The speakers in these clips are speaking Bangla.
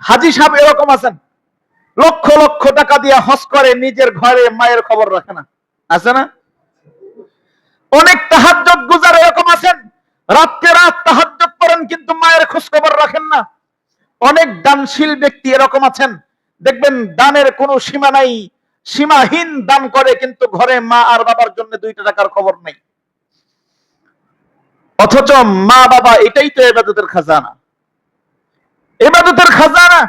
হাজী সাহেব এরকম আছেন, লক্ষ লক্ষ টাকা দিয়ে হজ করে, নিজের ঘরে মায়ের খবর রাখে না, আছে না? অনেক তাহাজ্জুদ গুজার এরকম আছেন, রাতে রাত তাহাজ্জুদ করেন কিন্তু মায়ের খোঁজ খবর রাখেন না। অনেক দানশীল ব্যক্তি এরকম আছেন, দেখবেন দানের কোনো সীমা নাই, সীমাহীন দান করে কিন্তু ঘরে মা আর বাবার জন্য 2 টাকার খবর নেই। অথচ মা বাবা এটাই তো ইবাদতের খাজানা, ইবাদতের খাজানা।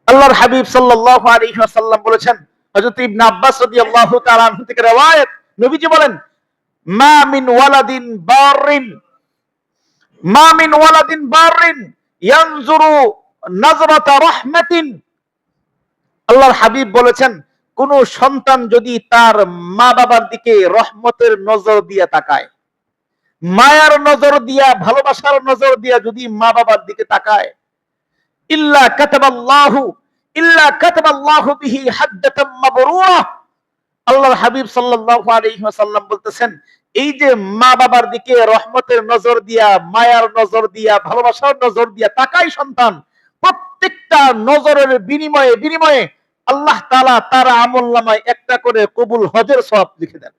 আল্লাহর হাবিব সাল্লাল্লাহু আলাইহি ওয়াসাল্লাম বলেছেন, হযরত ইবনে আব্বাস রাদিয়াল্লাহু তাআলা আনহু থেকে riwayat, নবীজি বলেন, মা মিন ওয়ালাদিন বারিন, মা মিন ওয়ালাদিন বারিন ইয়ানজুরু নাজরাতা রাহমাতিন। আল্লাহর হাবিব বলেছেন, কোন সন্তান যদি তার মা বাবার দিকে রহমতের নজর দিয়ে তাকায়, মায়ার নজর দিয়া, ভালোবাসার নজর দিয়া যদি মা বাবার দিকে তাকায়, ইল্লা কাতাবাল্লাহু বিহি হাজ্জাতাম মাবরুরা। আল্লাহর হাবিব সাল্লাল্লাহু আলাইহি ওয়াসাল্লাম বলতেছেন, এই যে মা বাবার দিকে রহমতের নজর দিয়া, মায়ার নজর দিয়া, ভালোবাসার নজর দিয়া তাকাই সন্তান, প্রত্যেকটা নজরের বিনিময়ে আল্লাহ তাআলা তার আমলনামায় একটা করে কবুল হজের সওয়াব লিখে দেন।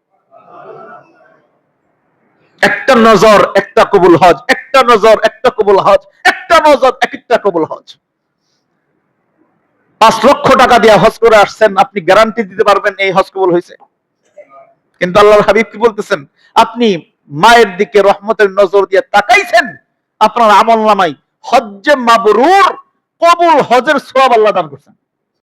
একটা নজর একটা কবুল হজ, একটা নজর একটা কবুল হজ, একটা নজর একটা কবুল হজ। 5 লক্ষ টাকা দিয়ে হজ করে আসছেন, আপনি গ্যারান্টি দিতে পারবেন এই হজ কবুল হয়েছে? কিন্তু আল্লাহর হাবিব কি বলতেছেন, আপনি মায়ের দিকে রহমতের নজর দিয়ে তাকাইছেন, আপনার আমলনামায় হজ্জে মাবরুর, কবুল হজের সওয়াব আল্লাহ দান করছেন।